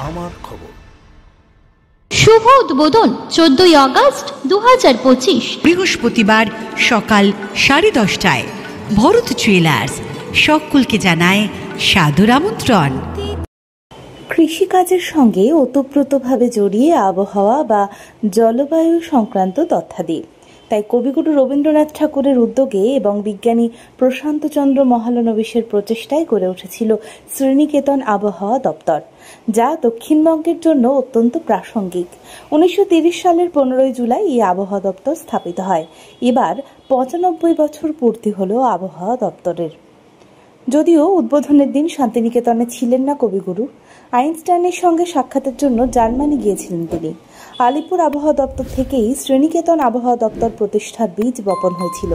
আমার খবর। শুভ উদ্বোধন 14ই আগস্ট 2025 বৃহস্পতিবার সকাল 10:30টায় ভরত জুয়েলার্স সকলকে জানায় সাদর আমন্ত্রণ। কৃষিকাজের সঙ্গে ওতপ্রোতভাবে জড়িয়ে আবহাওয়া বা জলবায়ু সংক্রান্ত তথ্যাদি। তাই কবিগুরু রবীন্দ্রনাথ ঠাকুরের উদ্যোগে এবং বিজ্ঞানী প্রশান্তচন্দ্র মহলানবিশের প্রচেষ্টায় গড়ে উঠেছিল শ্রীনিকেতন আবহাওয়া দপ্তর, যা দক্ষিণবঙ্গের জন্য অত্যন্ত প্রাসঙ্গিক। 1930 সালের 15ই জুলাই এই আবহাওয়া দপ্তর স্থাপিত হয়। এবার 95 বছর পূর্তি হল আবহাওয়া দপ্তরের। যদিও উদ্বোধনের দিন শান্তিনিকেতনে ছিলেন না কবিগুরু, আইনস্টাইনের সঙ্গে সাক্ষাতের জন্য জার্মানি গিয়েছিলেন তিনি। আলিপুর আবহাওয়া দপ্তর থেকেই শ্রীনিকেতন আবহাওয়া দপ্তর প্রতিষ্ঠার বীজ বপন হয়েছিল।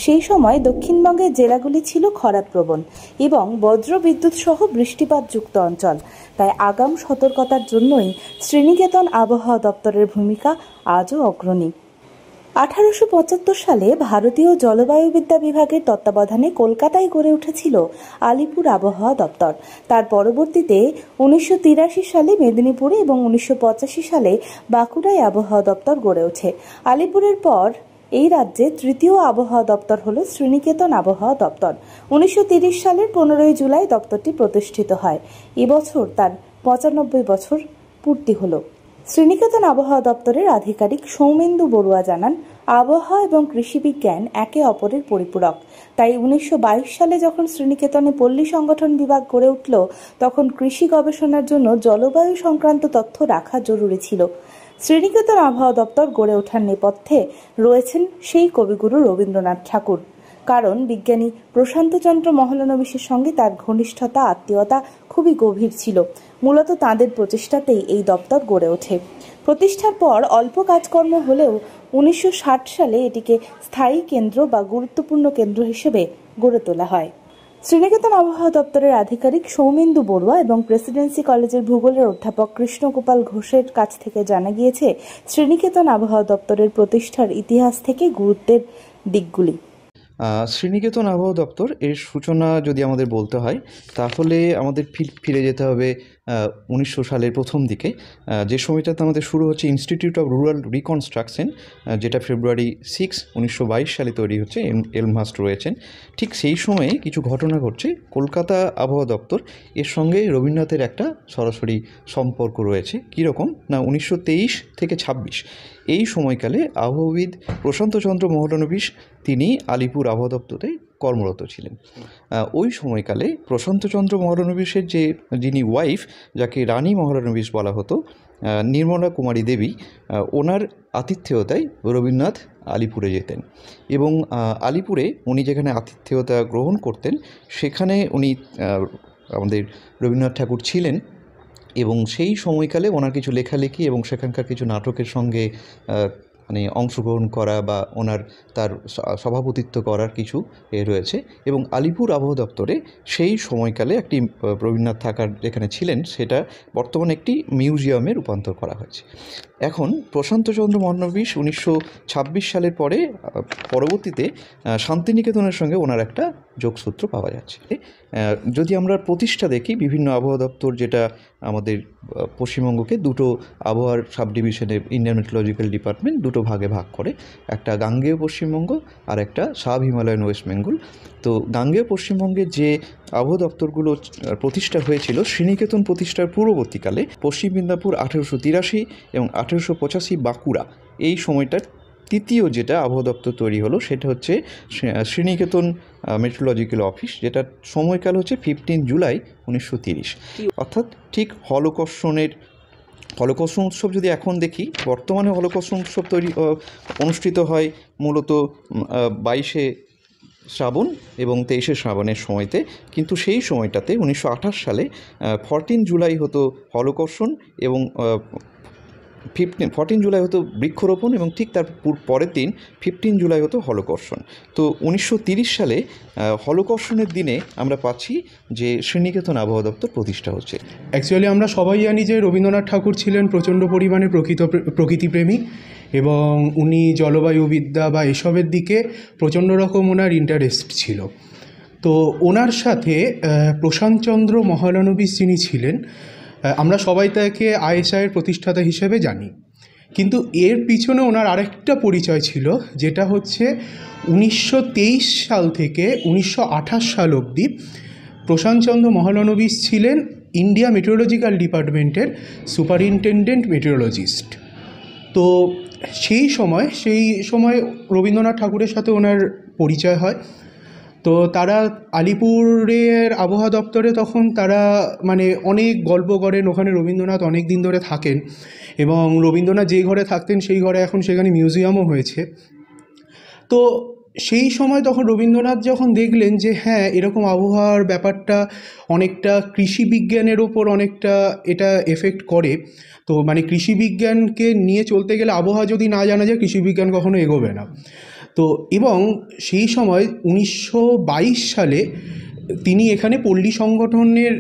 সেই সময় দক্ষিণবঙ্গের জেলাগুলি ছিল খরাপ্রবণ এবং বজ্র বিদ্যুৎ সহ বৃষ্টিপাতযুক্ত অঞ্চল। তাই আগাম সতর্কতার জন্যই শ্রীনিকেতন আবহাওয়া দপ্তরের ভূমিকা আজও অগ্রণী। 1875 সালে ভারতীয় জলবায়ুবিদ্যা বিভাগের তত্ত্বাবধানে কলকাতায় গড়ে উঠেছিল আলিপুর আবহাওয়া দপ্তর। তার পরবর্তীতে 1983 সালে মেদিনীপুরে এবং 1985 সালে বাঁকুড়ায় আবহাওয়া দপ্তর গড়ে ওঠে। আলিপুরের পর এই রাজ্যে তৃতীয় আবহাওয়া দপ্তর হল শ্রীনিকেতন আবহাওয়া দপ্তর। 1930 সালের 15ই জুলাই দপ্তরটি প্রতিষ্ঠিত হয়। এবছর তার 95 বছর পূর্তি হল। শ্রীনিকেতন আবহাওয়া দপ্তরের আধিকারিক সৌমেন্দু বড়ুয়া জানান, আবহাওয়া এবং কৃষি বিজ্ঞান একে অপরের পরিপূরক। তাই 1922 সালে যখন শ্রীনিকেতনে পল্লী সংগঠন বিভাগ গড়ে উঠল, তখন কৃষি গবেষণার জন্য জলবায়ু সংক্রান্ত তথ্য রাখা জরুরি ছিল। শ্রীনিকেতন আবহাওয়া দপ্তর গড়ে ওঠার নেপথ্যে রয়েছেন সেই কবিগুরু রবীন্দ্রনাথ ঠাকুর। কারণ বিজ্ঞানী প্রশান্তচন্দ্র মহলানবিশের সঙ্গে তার ঘনিষ্ঠতা, আত্মীয়তা খুবই গভীর ছিল। মূলত তাঁদের প্রচেষ্টাতেই এই দপ্তর গড়ে ওঠে। প্রতিষ্ঠার পর অল্প কাজকর্ম হলেও 1960 সালে এটিকে স্থায়ী কেন্দ্র বা গুরুত্বপূর্ণ কেন্দ্র হিসেবে গড়ে তোলা হয়। শ্রীনিকেতন আবহাওয়া দপ্তরের আধিকারিক সৌমেন্দু বড়ুয়া এবং প্রেসিডেন্সি কলেজের ভূগোলের অধ্যাপক কৃষ্ণগোপাল ঘোষের কাছ থেকে জানা গিয়েছে শ্রীনিকেতন আবহাওয়া দপ্তরের প্রতিষ্ঠার ইতিহাস থেকে গুরুত্বের দিকগুলি। শ্রীনিকেতন আবহাওয়া দপ্তর এর সূচনা যদি আমাদের বলতে হয়, তাহলে আমাদের ফিরে যেতে হবে 1900 সালের প্রথম দিকে, যে সময়টাতে আমাদের শুরু হচ্ছে ইনস্টিটিউট অফ রুরাল রিকনস্ট্রাকশন, যেটা ফেব্রুয়ারি 6, 1922 সালে তৈরি হচ্ছে। এলমহাস্ট রয়েছেন। ঠিক সেই সময়ে কিছু ঘটনা ঘটছে। কলকাতা আবহাওয়া দপ্তর এর সঙ্গে রবীন্দ্রনাথের একটা সরাসরি সম্পর্ক রয়েছে। কীরকম না, 1923 থেকে 26 এই সময়কালে আবহাওয়াবিদ প্রশান্তচন্দ্র মহলানবিশ তিনি আলিপুর আবহাওয়া দপ্তরে কর্মরত ছিলেন। ওই সময়কালে প্রশান্তচন্দ্র মহলানবিশের যিনি ওয়াইফ, যাকে রানী মহলানবিশ বলা হতো, নির্মলা কুমারী দেবী, ওনার আতিথেয়তায় রবীন্দ্রনাথ আলিপুরে যেতেন এবং আলিপুরে উনি যেখানে আতিথেয়তা গ্রহণ করতেন, সেখানে উনি আমাদের রবীন্দ্রনাথ ঠাকুর ছিলেন এবং সেই সময়কালে ওনার কিছু লেখালেখি এবং সেখানকার কিছু নাটকের সঙ্গে অংশগ্রহণ করা বা তার সভাপতিত্ব করার কিছু রয়েছে। এবং আলিপুর আবহাওয়া দপ্তরে সেই সময়কালে একটি রবীন্দ্রনাথ থাকার যেখানে ছিলেন, সেটা বর্তমানে একটি মিউজিয়ামে রূপান্তর করা হয়েছে। এখন প্রশান্তচন্দ্র মহলানবিশ 1926 সালের পরবর্তীতে শান্তিনিকেতনের সঙ্গে ওনার একটা যোগসূত্র পাওয়া যাচ্ছে। যদি আমরা প্রতিষ্ঠা দেখি, বিভিন্ন আবহাওয়া দপ্তর যেটা আমাদের পশ্চিমবঙ্গকে দুটো আবহাওয়ার সাব ডিভিশনে, ইন্ডিয়ান মেট্রোলজিক্যাল ডিপার্টমেন্ট দুটো ভাগে ভাগ করে, একটা গাঙ্গেয় পশ্চিমবঙ্গ আর একটা সাব হিমালয়ান ওয়েস্ট বেঙ্গল। তো গাঙ্গেয় পশ্চিমবঙ্গের যে আবহাওয়া দপ্তরগুলো প্রতিষ্ঠা হয়েছিল, শ্রীনিকেতন প্রতিষ্ঠার পূর্ববর্তীকালে পশ্চিম মেদিনীপুর 1883 এবং 1885 বাঁকুড়া, এই সময়টার তৃতীয় যেটা আবহাওয়া দপ্তর তৈরি হলো, সেটা হচ্ছে শ্রীনিকেতন মেট্রোলজিক্যাল অফিস, যেটার সময়কাল হচ্ছে 15 জুলাই 1930। অর্থাৎ ঠিক হলকর্ষণ উৎসব যদি এখন দেখি, বর্তমানে হলকর্ষণ উৎসব অনুষ্ঠিত হয় মূলত 22শে শ্রাবণ এবং 23শে শ্রাবণের সময়তে, কিন্তু সেই সময়টাতে 1928 সালে 14 জুলাই হতো হলকর্ষণ এবং 14 জুলাই হতো বৃক্ষরোপণ এবং ঠিক তার পরের দিন 15 জুলাই হতো হলকর্ষণ। তো 1930 সালে হলকর্ষণের দিনে আমরা পাচ্ছি যে শ্রীনিকেতন আবহাওয়া দপ্তর প্রতিষ্ঠা হচ্ছে। অ্যাকচুয়ালি আমরা সবাই জানি যে রবীন্দ্রনাথ ঠাকুর ছিলেন প্রচণ্ড পরিমাণে প্রকৃতিপ্রেমী এবং উনি জলবায়ুবিদ্যা বা এসবের দিকে প্রচণ্ড রকম ওনার ইন্টারেস্ট ছিল। তো ওনার সাথে প্রশান্তচন্দ্র মহলানবিশ যিনি ছিলেন, আমরা সবাই তাকে আইএসআইয়ের প্রতিষ্ঠাতা হিসেবে জানি, কিন্তু এর পিছনে ওনার আরেকটা পরিচয় ছিল, যেটা হচ্ছে 1923 সাল থেকে 1928 সাল অবধি প্রশান্তচন্দ্র মহলানবিশ ছিলেন ইন্ডিয়া মেটেরোলজিক্যাল ডিপার্টমেন্টের সুপারিনটেনডেন্ট মেটেরোলজিস্ট। তো সেই সময় রবীন্দ্রনাথ ঠাকুরের সাথে ওনার পরিচয় হয়। তো তারা আলিপুরের আবহাওয়া দপ্তরে তখন তারা মানে অনেক গল্প করেন, ওখানে রবীন্দ্রনাথ অনেক দিন ধরে থাকেন, এবং রবীন্দ্রনাথ যে ঘরে থাকতেন সেই ঘরে এখন সেখানে মিউজিয়ামও হয়েছে। তো সেই সময় তখন রবীন্দ্রনাথ যখন দেখলেন যে হ্যাঁ, এরকম আবহাওয়ার ব্যাপারটা অনেকটা কৃষি বিজ্ঞানের ওপর অনেকটা এটা এফেক্ট করে, তো মানে কৃষি বিজ্ঞানকে নিয়ে চলতে গেলে আবহাওয়া যদি না জানা যায় কৃষি বিজ্ঞান কখনো এগোবে না। তো এবং সেই সময় 1922 সালে তিনি এখানে পল্লী সংগঠনের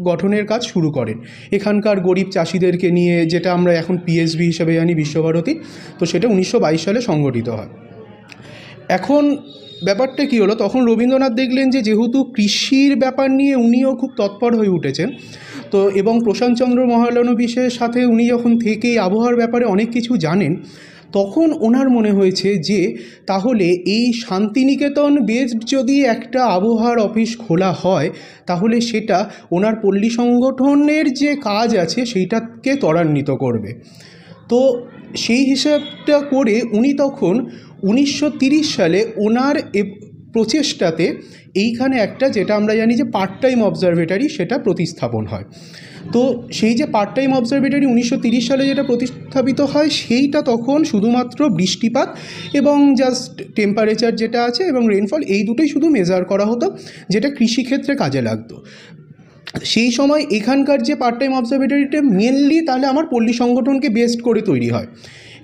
গঠনের কাজ শুরু করেন, এখানকার গরিব চাষিদেরকে নিয়ে, যেটা আমরা এখন পিএসবি হিসেবে জানি, বিশ্বভারতী। তো সেটা 1922 সালে সংগঠিত হয়। এখন ব্যাপারটা কী হলো, তখন রবীন্দ্রনাথ দেখলেন যে যেহেতু কৃষির ব্যাপার নিয়ে উনিও খুব তৎপর হয়ে উঠেছেন, তো এবং প্রশান্তচন্দ্র মহলানবিশের সাথে উনি যখন থেকেই আবহাওয়ার ব্যাপারে অনেক কিছু জানেন, তখন ওনার মনে হয়েছে যে তাহলে এই শান্তিনিকেতন বেসড যদি একটা আবহাওয়ার অফিস খোলা হয়, তাহলে সেটা ওনার পল্লী সংগঠনের যে কাজ আছে সেইটাকে ত্বরান্বিত করবে। তো সেই হিসাবটা করে উনি তখন 1930 সালে ওনার প্রচেষ্টাতে এইখানে একটা, যেটা আমরা জানি যে পার্ট টাইম অবজারভেটরি, সেটা প্রতিস্থাপন হয়। তো সেই যে পার্ট টাইম অবজারভেটরি 1930 সালে যেটা প্রতিস্থাপিত হয়, সেইটা তখন শুধুমাত্র বৃষ্টিপাত এবং জাস্ট টেম্পারেচার যেটা আছে এবং রেনফল, এই দুটোই শুধু মেজার করা হতো, যেটা কৃষিক্ষেত্রে কাজে লাগতো। সেই সময় এখানকার যে পার্ট টাইম অবজারভেটরিটা মেনলি তাহলে আমার পল্লী সংগঠনকে বেস্ট করে তৈরি হয়।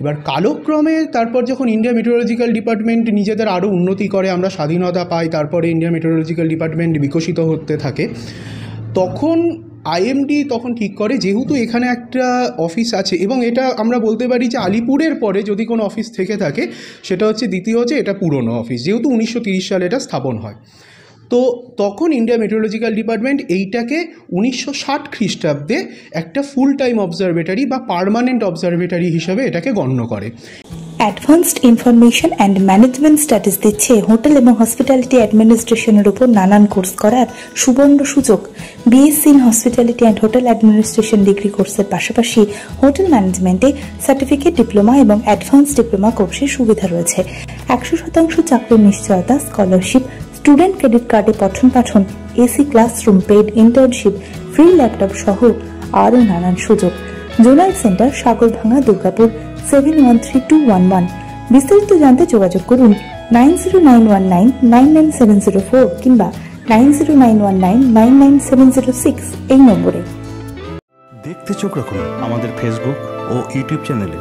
এবার কালক্রমে তারপর যখন ইন্ডিয়া মেটেরোলজিক্যাল ডিপার্টমেন্ট নিজেদের আরও উন্নতি করে, আমরা স্বাধীনতা পাই, তারপরে ইন্ডিয়া মেটেরোলজিক্যাল ডিপার্টমেন্ট বিকশিত হতে থাকে, তখন আইএমডি তখন ঠিক করে যেহেতু এখানে একটা অফিস আছে, এবং এটা আমরা বলতে পারি যে আলিপুরের পরে যদি কোনো অফিস থেকে থাকে সেটা হচ্ছে দ্বিতীয় হচ্ছে এটা পুরনো অফিস, যেহেতু 1930 সালে এটা স্থাপন হয়। তো তখন ইন্ডিয়া মেটেরোলজিক্যাল ডিপার্টমেন্ট এইটাকে 1960 খ্রিস্টাব্দে একটা ফুল টাইম অবজারভেটরি বা পার্মানেন্ট অবজারভেটরি হিসাবে এটাকে গণ্য করে। Advanced information and management status দিচ্ছে হোটেল এবং হসপিটালিটি অ্যাডমিনিস্ট্রেশনের উপর নানান কোর্স করার সুবর্ণ সুযোগ। BSc in hospitality and hotel administration degree কোর্সের পাশাপাশি হোটেল ম্যানেজমেন্টে সার্টিফিকেট, ডিপ্লোমা এবং অ্যাডভান্স ডিপ্লোমা কোর্সের সুবিধা রয়েছে। 100% চাকরির নিশ্চয়তা, স্কলারশিপ, স্টুডেন্ট ক্রেডিট কার্ডে পঠন পাঠন, AC classroom, paid internship, free laptop সহ আরও নানান সুযোগ। Zonal centre, Sagarbhanga, Durgapur 713211। বিস্তারিত জানতে যোগাযোগ করুন 9091999704 কিংবা 9091999706 এই নম্বরে। দেখতে চোখ রাখুন আমাদের ফেসবুক ও ইউটিউব চ্যানেলে।